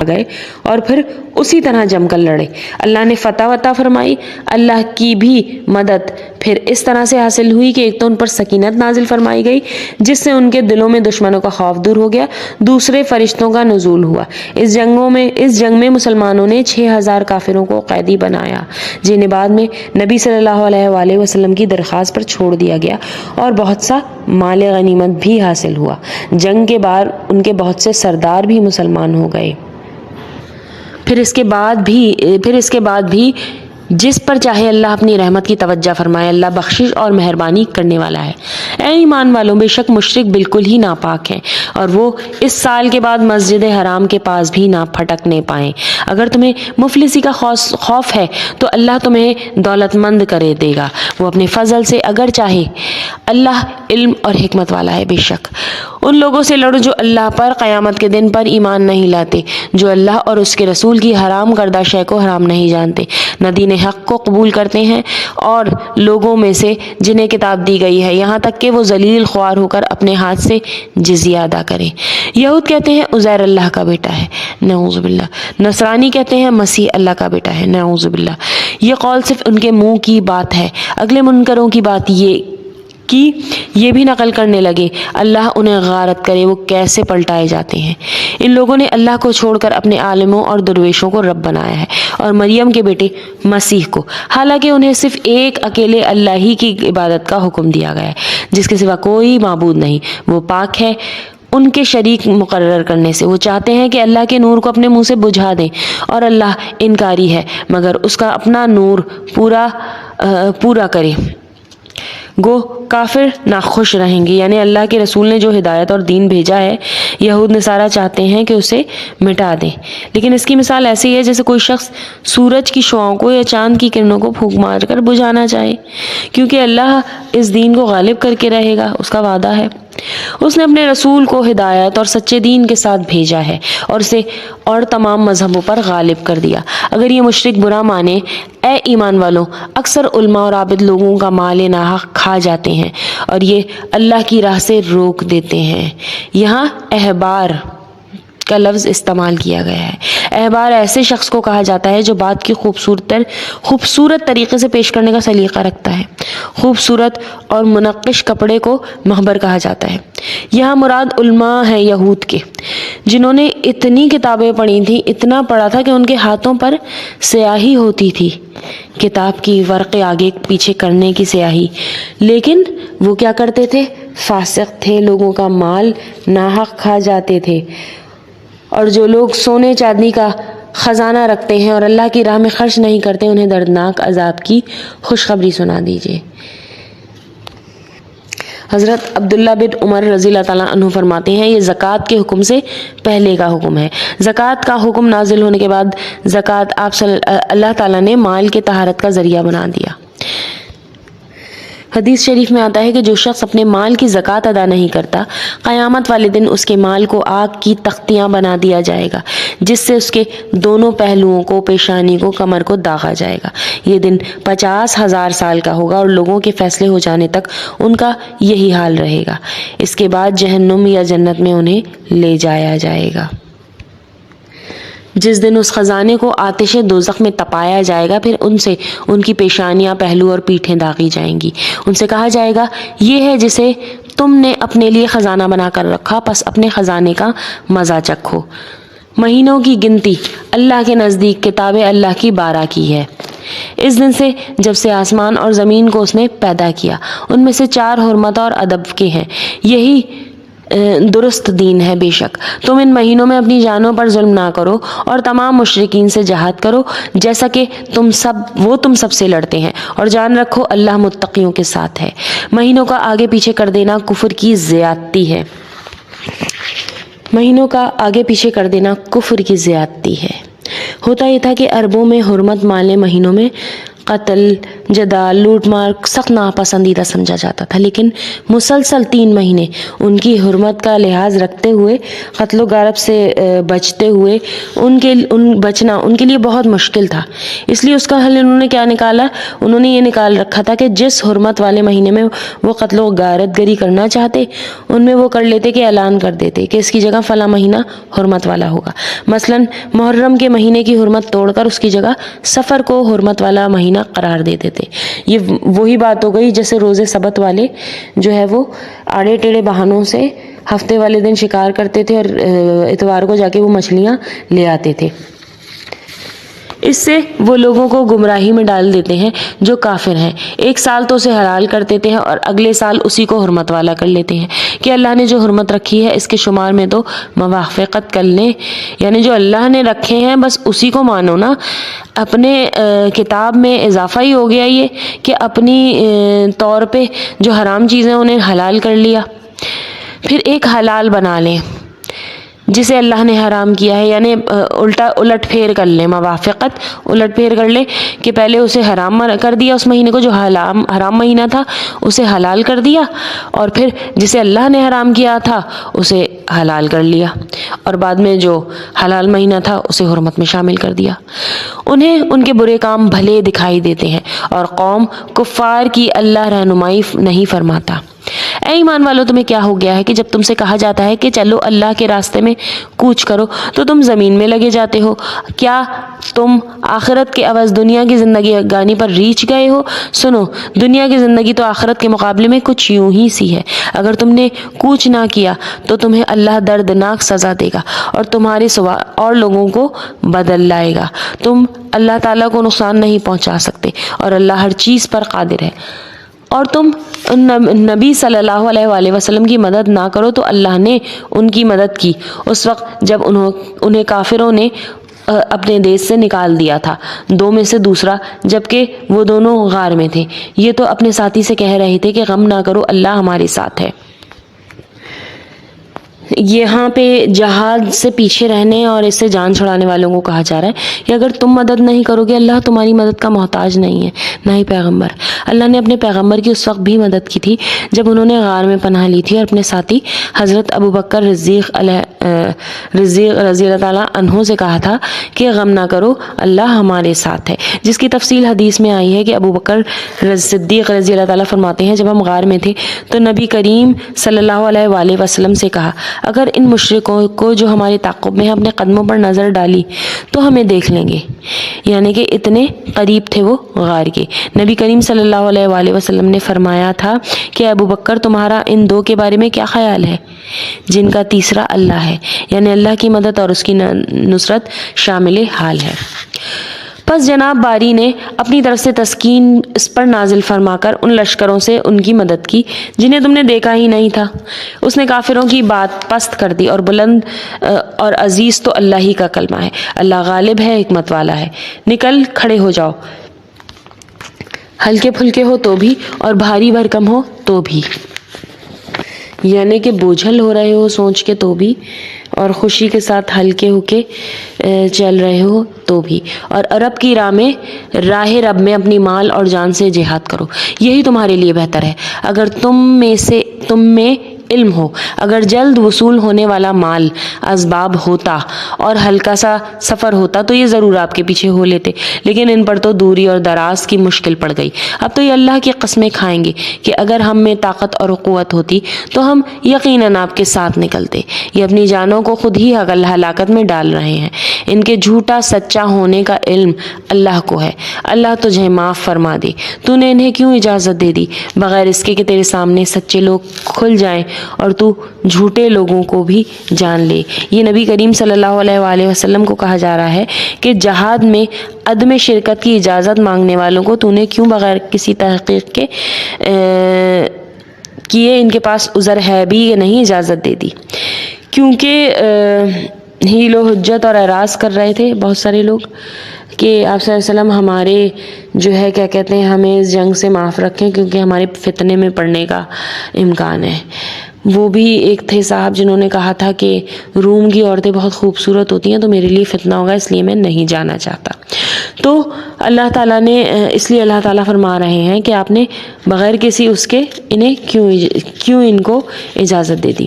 گئے اور پھر اسی طرح جم کر لڑے۔ اللہ نے فتح عطا فرمائی۔ اللہ کی بھی مدد پھر اس طرح سے حاصل ہوئی کہ ایک تو ان پر سکینت نازل فرمائی گئی جس سے ان کے دلوں میں دشمنوں کا خوف دور ہو گیا، دوسرے فرشتوں کا نزول ہوا۔ اس جنگ میں مسلمانوں نے 6000 کافروں کو قیدی بنایا جنہیں بعد میں نبی صلی اللہ علیہ وآلہ وسلم کی درخواست پر چھوڑ دیا گیا، اور بہت سا مال غنیمت بھی حاصل ہوا۔ جنگ کے بعد ان کے بہت سے سردار بھی مسلمان ہو گئے۔ پھر اس کے بعد بھی جس پر چاہے اللہ اپنی رحمت کی توجہ فرمائے، اللہ بخشش اور مہربانی کرنے والا ہے۔ اے ایمان والوں، بے شک مشرک بالکل ہی ناپاک ہیں اور وہ اس سال کے بعد مسجد حرام کے پاس بھی نہ پھٹکنے پائیں۔ اگر تمہیں مفلسی کا خوف ہے تو اللہ تمہیں دولت مند کرے دے گا، وہ اپنے فضل سے اگر چاہے۔ اللہ علم اور حکمت والا ہے۔ بے شک ان لوگوں سے لڑو جو اللہ پر، قیامت کے دن پر ایمان نہیں لاتے، جو اللہ اور اس کے رسول کی حرام کردہ شے کو حرام نہیں جانتے، نہ دین حق کو قبول کرتے ہیں، اور لوگوں میں سے جنہیں کتاب دی گئی ہے یہاں تک کہ وہ ذلیل خوار ہو کر اپنے ہاتھ سے جزیہ ادا کریں۔ یہود کہتے ہیں عزیر اللہ کا بیٹا ہے، نعوذ باللہ۔ نصرانی کہتے ہیں مسیح اللہ کا بیٹا ہے، نعوذ باللہ۔ یہ قول صرف ان کے منہ کی بات ہے۔ اگلے منکروں کی بات یہ بھی نقل کرنے لگے، اللہ انہیں غارت کرے وہ کیسے پلٹائے جاتے ہیں۔ ان لوگوں نے اللہ کو چھوڑ کر اپنے عالموں اور درویشوں کو رب بنایا ہے اور مریم کے بیٹے مسیح کو، حالانکہ انہیں صرف ایک اکیلے اللہ ہی کی عبادت کا حکم دیا گیا ہے جس کے سوا کوئی معبود نہیں۔ وہ پاک ہے ان کے شریک مقرر کرنے سے۔ وہ چاہتے ہیں کہ اللہ کے نور کو اپنے منہ سے بجھا دیں، اور اللہ انکاری ہے مگر اس کا اپنا نور پورا کرے۔ گو کافر ناخوش رہیں گے، یعنی اللہ کے رسول نے جو ہدایت اور دین بھیجا ہے یہود نصارہ چاہتے ہیں کہ اسے مٹا دیں، لیکن اس کی مثال ایسی ہے جیسے کوئی شخص سورج کی شعاؤں کو یا چاند کی کرنوں کو پھونک مار کر بجھانا چاہے، کیونکہ اللہ اس دین کو غالب کر کے رہے گا، اس کا وعدہ ہے۔ اس نے اپنے رسول کو ہدایت اور سچے دین کے ساتھ بھیجا ہے اور اسے اور تمام مذہبوں پر غالب کر دیا۔ اگر یہ مشرک برا مانے، اے ایمان والوں، اکثر علماء اور عابد لوگوں کا مال ناحق کھا جاتے ہیں اور یہ اللہ کی راہ سے روک دیتے ہیں۔ یہاں احبار کا لفظ استعمال کیا گیا ہے۔ احبار ایسے شخص کو کہا جاتا ہے جو بات کی خوبصورت طریقے سے پیش کرنے کا سلیقہ رکھتا ہے۔ خوبصورت اور منقش کپڑے کو محبر کہا جاتا ہے۔ یہاں مراد علماء ہیں یہود کے، جنہوں نے اتنی کتابیں پڑھی تھیں، اتنا پڑھا تھا کہ ان کے ہاتھوں پر سیاہی ہوتی تھی، کتاب کی ورقے آگے پیچھے کرنے کی سیاہی، لیکن وہ کیا کرتے تھے؟ فاسق تھے، لوگوں کا مال ناحق کھا جاتے تھے۔ اور جو لوگ سونے چاندی کا خزانہ رکھتے ہیں اور اللہ کی راہ میں خرچ نہیں کرتے، انہیں دردناک عذاب کی خوشخبری سنا دیجیے۔ حضرت عبداللہ بن عمر رضی اللہ تعالیٰ عنہ فرماتے ہیں، یہ زکوٰۃ کے حکم سے پہلے کا حکم ہے۔ زکوٰۃ کا حکم نازل ہونے کے بعد زکوٰۃ اللہ تعالیٰ نے مال کے طہارت کا ذریعہ بنا دیا۔ حدیث شریف میں آتا ہے کہ جو شخص اپنے مال کی زکوٰۃ ادا نہیں کرتا، قیامت والے دن اس کے مال کو آگ کی تختیاں بنا دیا جائے گا جس سے اس کے دونوں پہلوؤں کو، پیشانی کو، کمر کو داغا جائے گا۔ یہ دن 50,000 سال کا ہوگا اور لوگوں کے فیصلے ہو جانے تک ان کا یہی حال رہے گا۔ اس کے بعد جہنم یا جنت میں انہیں لے جایا جائے گا۔ جس دن اس خزانے کو آتش دوزخ میں تپایا جائے گا، پھر ان سے ان کی پیشانیاں، پہلو اور پیٹھیں داغی جائیں گی۔ ان سے کہا جائے گا، یہ ہے جسے تم نے اپنے لیے خزانہ بنا کر رکھا، پس اپنے خزانے کا مزہ چکھو۔ مہینوں کی گنتی اللہ کے نزدیک کتاب اللہ کی 12 کی ہے۔ اس دن سے جب سے آسمان اور زمین کو اس نے پیدا کیا، ان میں سے 4 حرمت اور ادب کے ہیں، یہی درست دین ہے۔ بے شک تم ان مہینوں میں اپنی جانوں پر ظلم نہ کرو اور تمام مشرکین سے جہاد کرو جیسا کہ وہ تم سب سے لڑتے ہیں، اور جان رکھو اللہ متقیوں کے ساتھ ہے۔ مہینوں کا آگے پیچھے کر دینا کفر کی زیادتی ہے۔ مہینوں کا آگے پیچھے کر دینا کفر کی زیادتی ہے۔ ہوتا یہ تھا کہ عربوں میں حرمت والے مہینوں میں قتل، جدال لوٹ مار سخت ناپسندیدہ سمجھا جاتا تھا، لیکن مسلسل 3 مہینے ان کی حرمت کا لحاظ رکھتے ہوئے قتل و غارت سے بچتے ہوئے بچنا ان کے لیے بہت مشکل تھا۔ اس لیے اس کا حل انہوں نے کیا نکالا؟ انہوں نے یہ نکال رکھا تھا کہ جس حرمت والے مہینے میں وہ قتل و غارت گری کرنا چاہتے ان میں وہ کر لیتے کہ اعلان کر دیتے کہ اس کی جگہ فلاں مہینہ حرمت والا ہوگا۔ مثلا محرم کے مہینے کی حرمت توڑ کر اس کی جگہ سفر کو حرمت والا مہینہ قرار دیتے تھے۔ یہ وہی بات ہو گئی جیسے روزے سبت والے جو ہے وہ آڑے ٹیڑے بہانوں سے ہفتے والے دن شکار کرتے تھے اور اتوار کو جا کے وہ مچھلیاں لے آتے تھے۔ اس سے وہ لوگوں کو گمراہی میں ڈال دیتے ہیں جو کافر ہیں۔ ایک سال تو اسے حلال کر دیتے ہیں اور اگلے سال اسی کو حرمت والا کر لیتے ہیں کہ اللہ نے جو حرمت رکھی ہے اس کے شمار میں تو موافقت کر لیں، یعنی جو اللہ نے رکھے ہیں بس اسی کو مانو نا۔ اپنے کتاب میں اضافہ ہی ہو گیا یہ کہ اپنی طور پہ جو حرام چیزیں انہیں حلال کر لیا، پھر ایک حلال بنا لیں جسے اللہ نے حرام کیا ہے، یعنی الٹ پھیر کر لیں، موافقت الٹ پھیر کر لیں کہ پہلے اسے حرام کر دیا، اس مہینے کو جو حرام مہینہ تھا اسے حلال کر دیا، اور پھر جسے اللہ نے حرام کیا تھا اسے حلال کر لیا، اور بعد میں جو حلال مہینہ تھا اسے حرمت میں شامل کر دیا۔ انہیں ان کے برے کام بھلے دکھائی دیتے ہیں اور قوم کفار کی اللہ رہنمائی نہیں فرماتا۔ اے ایمان والو، تمہیں کیا ہو گیا ہے کہ جب تم سے کہا جاتا ہے کہ چلو اللہ کے راستے میں کوچ کرو تو تم زمین میں لگے جاتے ہو؟ کیا تم آخرت کے عوض دنیا کی زندگی گانی پر ریچھ گئے ہو؟ سنو، دنیا کی زندگی تو آخرت کے مقابلے میں کچھ یوں ہی سی ہے۔ اگر تم نے کوچ نہ کیا تو تمہیں اللہ دردناک سزا دے گا اور تمہارے سوا اور لوگوں کو بدل لائے گا۔ تم اللہ تعالیٰ کو نقصان نہیں پہنچا سکتے اور اللہ ہر چیز پر قادر ہے۔ اور تم نبی صلی اللہ علیہ وآلہ وسلم کی مدد نہ کرو تو اللہ نے ان کی مدد کی اس وقت جب انہیں کافروں نے اپنے دیش سے نکال دیا تھا، 2 میں سے دوسرا، جبکہ وہ دونوں غار میں تھے۔ یہ تو اپنے ساتھی سے کہہ رہے تھے کہ غم نہ کرو، اللہ ہمارے ساتھ ہے۔ یہاں پہ جہاد سے پیچھے رہنے اور اس سے جان چھڑانے والوں کو کہا جا رہا ہے کہ اگر تم مدد نہیں کرو گے، اللہ تمہاری مدد کا محتاج نہیں ہے، نہ ہی پیغمبر۔ اللہ نے اپنے پیغمبر کی اس وقت بھی مدد کی تھی جب انہوں نے غار میں پناہ لی تھی اور اپنے ساتھی حضرت ابو بکر رضیق رضی اللہ تعالیٰ عنہ سے کہا تھا کہ غم نہ کرو، اللہ ہمارے ساتھ ہے، جس کی تفصیل حدیث میں آئی ہے کہ ابو بکر صدیق رضی اللہ تعالیٰ فرماتے ہیں جب ہم غار میں تھے تو نبی کریم صلی اللہ علیہ وآلہ وسلم سے کہا اگر ان مشرکوں کو جو ہمارے تعاقب میں اپنے قدموں پر نظر ڈالی تو ہمیں دیکھ لیں گے، یعنی کہ اتنے قریب تھے وہ غار کے۔ نبی کریم صلی اللہ علیہ وآلہ وسلم نے فرمایا تھا کہ ابو بکر تمہارا ان 2 کے بارے میں کیا خیال ہے جن کا تیسرا اللہ ہے، یعنی اللہ کی مدد اور اس کی نصرت شامل حال ہے۔ پس جناب باری نے اپنی طرف سے تسکین اس پر نازل فرما کر ان لشکروں سے ان کی مدد کی جنہیں تم نے دیکھا ہی نہیں تھا۔ اس نے کافروں کی بات پست کر دی اور بلند اور عزیز تو اللہ ہی کا کلمہ ہے، اللہ غالب ہے، حکمت والا ہے۔ نکل کھڑے ہو جاؤ، ہلکے پھلکے ہو تو بھی اور بھاری بھرکم ہو تو بھی، یعنی کہ بوجھل ہو رہے ہو سوچ کے تو بھی، اور خوشی کے ساتھ ہلکے ہو کے چل رہے ہو تو بھی، اور عرب کی راہ رب میں اپنی مال اور جان سے جہاد کرو، یہی تمہارے لیے بہتر ہے اگر تم میں علم ہو۔ اگر جلد وصول ہونے والا مال اسباب ہوتا اور ہلکا سا سفر ہوتا تو یہ ضرور آپ کے پیچھے ہو لیتے، لیکن ان پر تو دوری اور دراز کی مشکل پڑ گئی۔ اب تو یہ اللہ کی قسمیں کھائیں گے کہ اگر ہم میں طاقت اور قوت ہوتی تو ہم یقیناً آپ کے ساتھ نکلتے۔ یہ اپنی جانوں کو خود ہی ہلاکت میں ڈال رہے ہیں۔ ان کے جھوٹا سچا ہونے کا علم اللہ کو ہے، اللہ تجھے معاف فرما دے۔ تو نے انہیں کیوں اجازت دے دی بغیر اس کے کہ تیرے سامنے سچے لوگ کھل جائیں اور تو جھوٹے لوگوں کو بھی جان لے۔ یہ نبی کریم صلی اللہ علیہ وآلہ وسلم کو کہا جا رہا ہے کہ جہاد میں عدم شرکت کی اجازت مانگنے والوں کو تو نے کیوں بغیر کسی تحقیق کے کیے ان کے پاس عذر ہے بھی نہیں اجازت دے دی، کیونکہ ہیل و حجت اور اعراض کر رہے تھے بہت سارے لوگ کہ آپ صلی اللہ علیہ وسلم ہمارے جو ہے کیا کہتے ہیں ہمیں اس جنگ سے معاف رکھیں کیونکہ ہمارے فتنے میں پڑنے کا امکان ہے۔ وہ بھی ایک تھے صاحب جنہوں نے کہا تھا کہ روم کی عورتیں بہت خوبصورت ہوتی ہیں تو میرے لیے فتنہ ہوگا، اس لیے میں نہیں جانا چاہتا۔ تو اللہ تعالیٰ نے اس لیے اللہ تعالیٰ فرما رہے ہیں کہ آپ نے بغیر کسی اس کے انہیں کیوں ان کو اجازت دے دی۔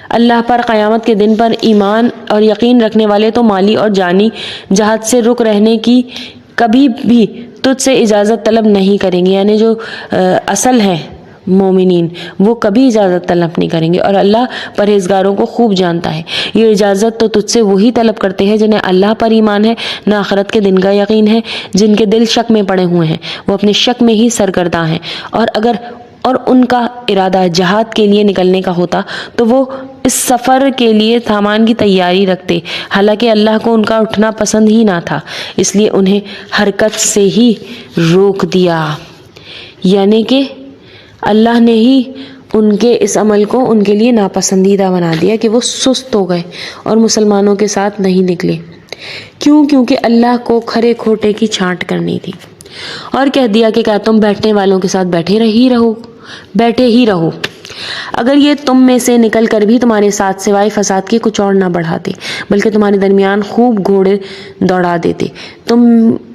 اللہ پر قیامت کے دن پر ایمان اور یقین رکھنے والے تو مالی اور جانی جہاد سے رک رہنے کی کبھی بھی تجھ سے اجازت طلب نہیں کریں گے، یعنی جو اصل ہے مومنین وہ کبھی اجازت طلب نہیں کریں گے، اور اللہ پرہیزگاروں کو خوب جانتا ہے۔ یہ اجازت تو تجھ سے وہی طلب کرتے ہیں جنہیں اللہ پر ایمان ہے، نہ آخرت کے دن کا یقین ہے، جن کے دل شک میں پڑے ہوئے ہیں، وہ اپنے شک میں ہی سرگرداں ہیں، اور ان کا ارادہ جہاد کے لیے نکلنے کا ہوتا تو وہ اس سفر کے لیے سامان کی تیاری رکھتے، حالانکہ اللہ کو ان کا اٹھنا پسند ہی نہ تھا، اس لیے انہیں حرکت سے ہی روک دیا، یعنی کہ اللہ نے ہی ان کے اس عمل کو ان کے لیے ناپسندیدہ بنا دیا کہ وہ سست ہو گئے اور مسلمانوں کے ساتھ نہیں نکلے۔ کیونکہ اللہ کو کھرے کھوٹے کی چھانٹ کرنی تھی، اور کہہ دیا کہ کیا تم بیٹھنے والوں کے ساتھ بیٹھے ہی رہو، اگر یہ تم میں سے نکل کر بھی تمہارے ساتھ سوائے فساد کے کچھ اور نہ بڑھاتے، بلکہ تمہارے درمیان خوب گھوڑے دوڑا دیتے، تم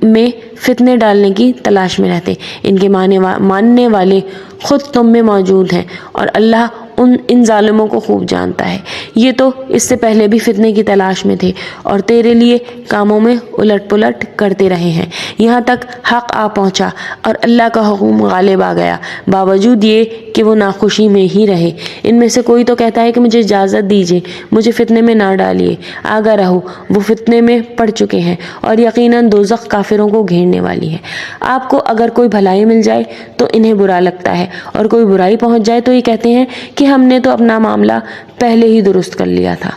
میں فتنے ڈالنے کی تلاش میں رہتے، ان کے ماننے والے خود تم میں موجود ہیں، اور اللہ ان ظالموں کو خوب جانتا ہے۔ یہ تو اس سے پہلے بھی فتنے کی تلاش میں تھے اور تیرے لیے کاموں میں الٹ پلٹ کرتے رہے ہیں، یہاں تک حق آ پہنچا اور اللہ کا حکم غالب آ گیا، باوجود یہ کہ وہ ناخوشی میں ہی رہے۔ ان میں سے کوئی تو کہتا ہے کہ مجھے اجازت دیجیے، مجھے فتنے میں نہ ڈالیے، آگاہ رہو، وہ فتنے میں پڑ چکے ہیں اور یقیناً دوزخ کافروں کو گھیرنے والی ہے۔ آپ کو اگر کوئی بھلائی مل جائے تو انہیں برا لگتا ہے، اور کوئی برائی پہنچ جائے تو یہ کہتے ہیں کہ ہم نے تو اپنا معاملہ پہلے ہی درست کر لیا تھا،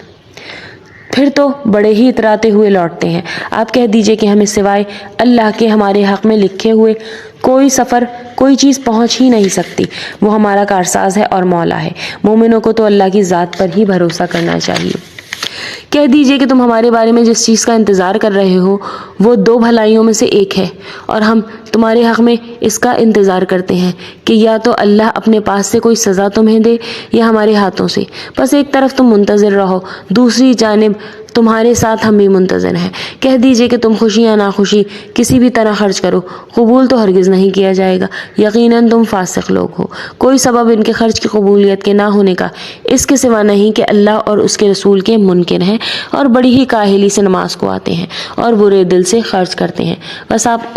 پھر تو بڑے ہی اتراتے ہوئے لوٹتے ہیں۔ آپ کہہ دیجئے کہ ہمیں سوائے اللہ کے ہمارے حق میں لکھے ہوئے کوئی چیز پہنچ ہی نہیں سکتی، وہ ہمارا کارساز ہے اور مولا ہے۔ مومنوں کو تو اللہ کی ذات پر ہی بھروسہ کرنا چاہیے۔ کہہ دیجئے کہ تم ہمارے بارے میں جس چیز کا انتظار کر رہے ہو وہ دو بھلائیوں میں سے ایک ہے، اور ہم تمہارے حق میں اس کا انتظار کرتے ہیں کہ یا تو اللہ اپنے پاس سے کوئی سزا تمہیں دے یا ہمارے ہاتھوں سے، بس ایک طرف تم منتظر رہو، دوسری جانب تمہارے ساتھ ہم بھی منتظر ہیں۔ کہہ دیجئے کہ تم خوشی یا ناخوشی کسی بھی طرح خرچ کرو، قبول تو ہرگز نہیں کیا جائے گا، یقیناً تم فاسق لوگ ہو۔ کوئی سبب ان کے خرچ کی قبولیت کے نہ ہونے کا اس کے سوا نہیں کہ اللہ اور اس کے رسول کے منکر ہیں اور بڑی ہی کاہلی سے نماز کو آتے ہیں اور برے دل سے خرچ کرتے ہیں، بس آپ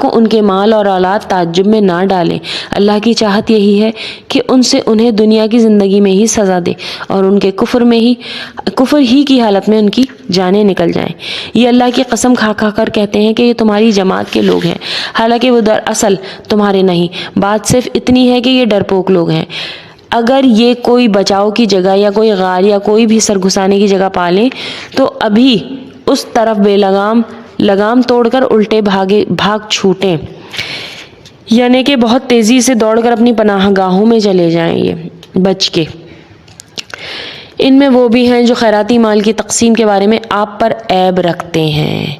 کو ان کے مال اور اولاد تعجب میں نہ ڈالیں۔ اللہ کی چاہت یہی ہے کہ انہیں دنیا کی زندگی میں ہی سزا دے اور ان کے کفر ہی کی حالت میں ان کی جانیں نکل جائیں۔ یہ اللہ کی قسم کھا کھا کر کہتے ہیں کہ یہ تمہاری جماعت کے لوگ ہیں، حالانکہ وہ دراصل تمہارے نہیں، بات صرف اتنی ہے کہ یہ ڈرپوک لوگ ہیں۔ اگر یہ کوئی بچاؤ کی جگہ یا کوئی غار یا کوئی بھی سرگھسانے کی جگہ پالیں تو ابھی اس طرف بے لگام توڑ کر الٹے بھاگ چھوٹیں، یعنی کہ بہت تیزی سے دوڑ کر اپنی پناہ گاہوں میں چلے جائیں یہ بچ کے۔ ان میں وہ بھی ہیں جو خیراتی مال کی تقسیم کے بارے میں آپ پر عیب رکھتے ہیں۔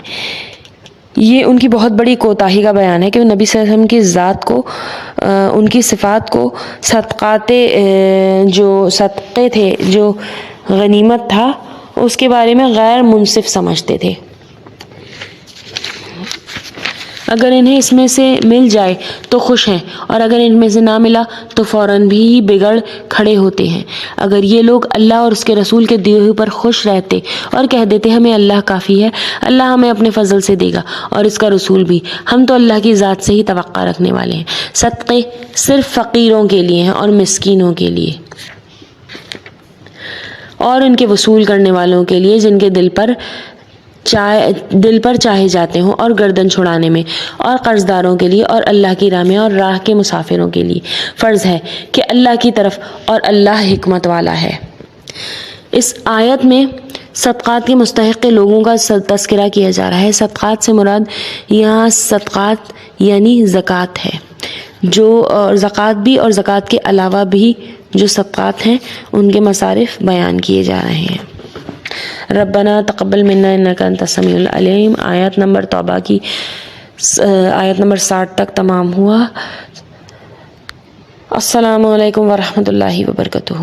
یہ ان کی بہت بڑی کوتاہی کا بیان ہے کہ وہ نبی صلی اللہ علیہ وسلم کی ذات کو، ان کی صفات کو صدقے تھے جو غنیمت تھا اس کے بارے میں غیر منصف سمجھتے تھے۔ اگر انہیں اس میں سے مل جائے تو خوش ہیں، اور اگر ان میں سے نہ ملا تو فوراً بھی بگڑ کھڑے ہوتے ہیں۔ اگر یہ لوگ اللہ اور اس کے رسول کے دیے ہوئے پر خوش رہتے اور کہہ دیتے ہمیں اللہ کافی ہے، اللہ ہمیں اپنے فضل سے دے گا اور اس کا رسول بھی، ہم تو اللہ کی ذات سے ہی توقع رکھنے والے ہیں۔ صدقے صرف فقیروں کے لیے ہیں اور مسکینوں کے لیے اور ان کے وصول کرنے والوں کے لیے جن کے دل پر چاہے جاتے ہوں، اور گردن چھڑانے میں، اور قرض داروں کے لیے، اور اللہ کی راہ میں، اور راہ کے مسافروں کے لیے فرض ہے کہ اللہ کی طرف، اور اللہ حکمت والا ہے۔ اس آیت میں صدقات کے مستحق لوگوں کا تذکرہ کیا جا رہا ہے۔ صدقات سے مراد یہاں صدقات یعنی زکوٰۃ ہے، جو زکوٰۃ بھی اور زکوٰۃ کے علاوہ بھی جو صدقات ہیں ان کے مصارف بیان کیے جا رہے ہیں۔ ربنا تقبل منا انک انت السمیع العلیم۔ آیت نمبر توبہ کی آیت نمبر 60 تک تمام ہوا۔ السلام علیکم ورحمۃ اللہ وبرکاتہ۔